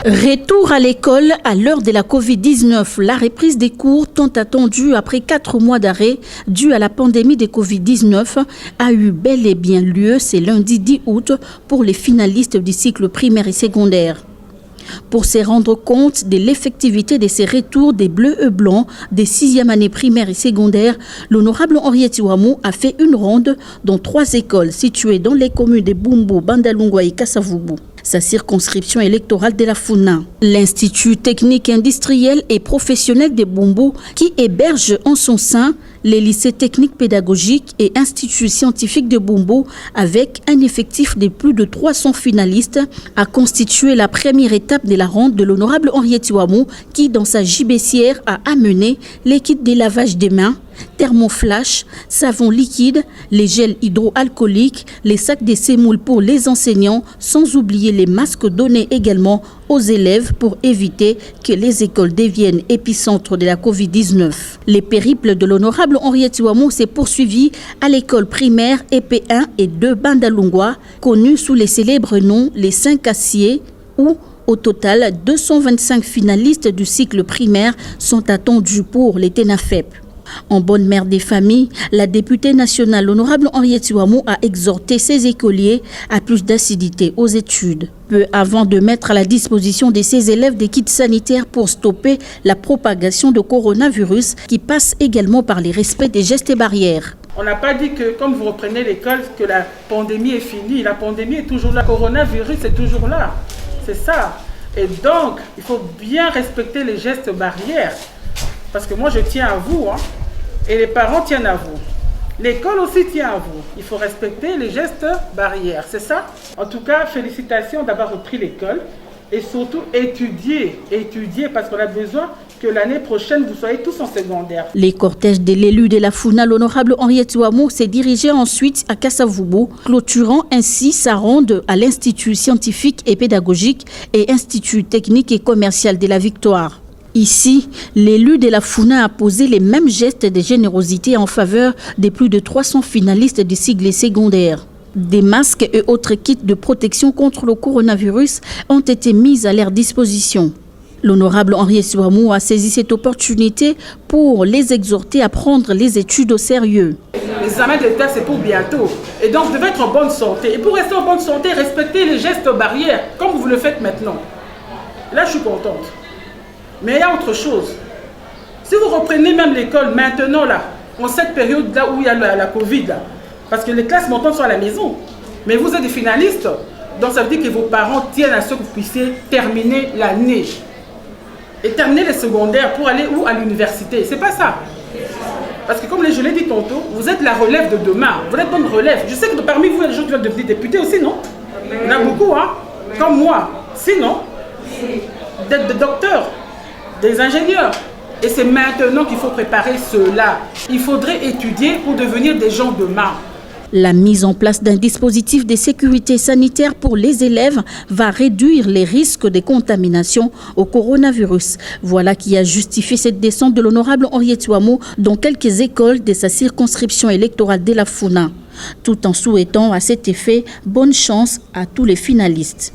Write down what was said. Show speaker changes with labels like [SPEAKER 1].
[SPEAKER 1] Retour à l'école à l'heure de la Covid-19. La reprise des cours tant attendue après 4 mois d'arrêt dû à la pandémie de Covid-19 a eu bel et bien lieu ce lundi 10 août pour les finalistes du cycle primaire et secondaire. Pour se rendre compte de l'effectivité de ces retours des bleus et blancs des 6e années primaires et secondaires, l'honorable Henriette Ouamou a fait une ronde dans 3 écoles situées dans les communes de Bumbo, Bandalungwa et Kassavubu. Sa circonscription électorale de la Funa. L'Institut technique industriel et professionnel de Bumbo, qui héberge en son sein les lycées techniques pédagogiques et instituts scientifiques de Bumbo, avec un effectif de plus de 300 finalistes, a constitué la première étape de la ronde de l'honorable Henriette Ouamou, qui, dans sa gibecière, a amené les kits de lavage des mains, thermoflash, savon liquide, les gels hydroalcooliques, les sacs de semoule pour les enseignants, sans oublier les masques donnés également aux élèves pour éviter que les écoles deviennent épicentre de la Covid-19. Les périples de l'honorable Henriette Ouamou s'est poursuivi à l'école primaire EP1 et 2 Bandalungwa, connue sous les célèbres noms les 5 aciers, où au total 225 finalistes du cycle primaire sont attendus pour les TENAFEP. En bonne mère des familles, la députée nationale honorable Henriette Ouamou a exhorté ses écoliers à plus d'assiduité aux études. Peu avant de mettre à la disposition de ses élèves des kits sanitaires pour stopper la propagation de coronavirus qui passe également par le respect des gestes et barrières.
[SPEAKER 2] On n'a pas dit que, comme vous reprenez l'école, que la pandémie est finie. La pandémie est toujours là. Le coronavirus est toujours là. C'est ça. Et donc, il faut bien respecter les gestes barrières. Parce que moi, je tiens à vous, hein, et les parents tiennent à vous. L'école aussi tient à vous. Il faut respecter les gestes barrières, c'est ça? En tout cas, félicitations d'avoir repris l'école et surtout étudier parce qu'on a besoin que l'année prochaine, vous soyez tous en secondaire.
[SPEAKER 1] Les cortèges de l'élu de la Funa, l'honorable Henriette Ouamou, s'est dirigé ensuite à Kassavubu, clôturant ainsi sa ronde à l'Institut scientifique et pédagogique et Institut technique et commercial de la Victoire. Ici, l'élu de la Funa a posé les mêmes gestes de générosité en faveur des plus de 300 finalistes du cycle secondaire. Des masques et autres kits de protection contre le coronavirus ont été mis à leur disposition. L'honorable Henriette Ouamou a saisi cette opportunité pour les exhorter à prendre les études au sérieux.
[SPEAKER 2] L'examen d'État, c'est pour bientôt. Et donc, vous devez être en bonne santé. Et pour rester en bonne santé, respectez les gestes barrières, comme vous le faites maintenant. Là, je suis contente. Mais il y a autre chose. Si vous reprenez même l'école maintenant, là, en cette période-là où il y a la Covid, là, parce que les classes montantes sont à la maison, mais vous êtes des finalistes, donc ça veut dire que vos parents tiennent à ce que vous puissiez terminer l'année. Et terminer les secondaires pour aller où? À l'université. C'est pas ça. Parce que comme je l'ai dit tantôt, vous êtes la relève de demain. Vous êtes bonne relève. Je sais que parmi vous, il y a des gens qui veulent devenir députés aussi, non? Il y en a beaucoup, hein? Comme moi. Sinon, d'être des docteurs, des ingénieurs. Et c'est maintenant qu'il faut préparer cela. Il faudrait étudier pour devenir des gens demain.
[SPEAKER 1] La mise en place d'un dispositif de sécurité sanitaire pour les élèves va réduire les risques de contamination au coronavirus. Voilà qui a justifié cette descente de l'honorable Henriette Ouamou dans quelques écoles de sa circonscription électorale de la Funa, tout en souhaitant à cet effet bonne chance à tous les finalistes.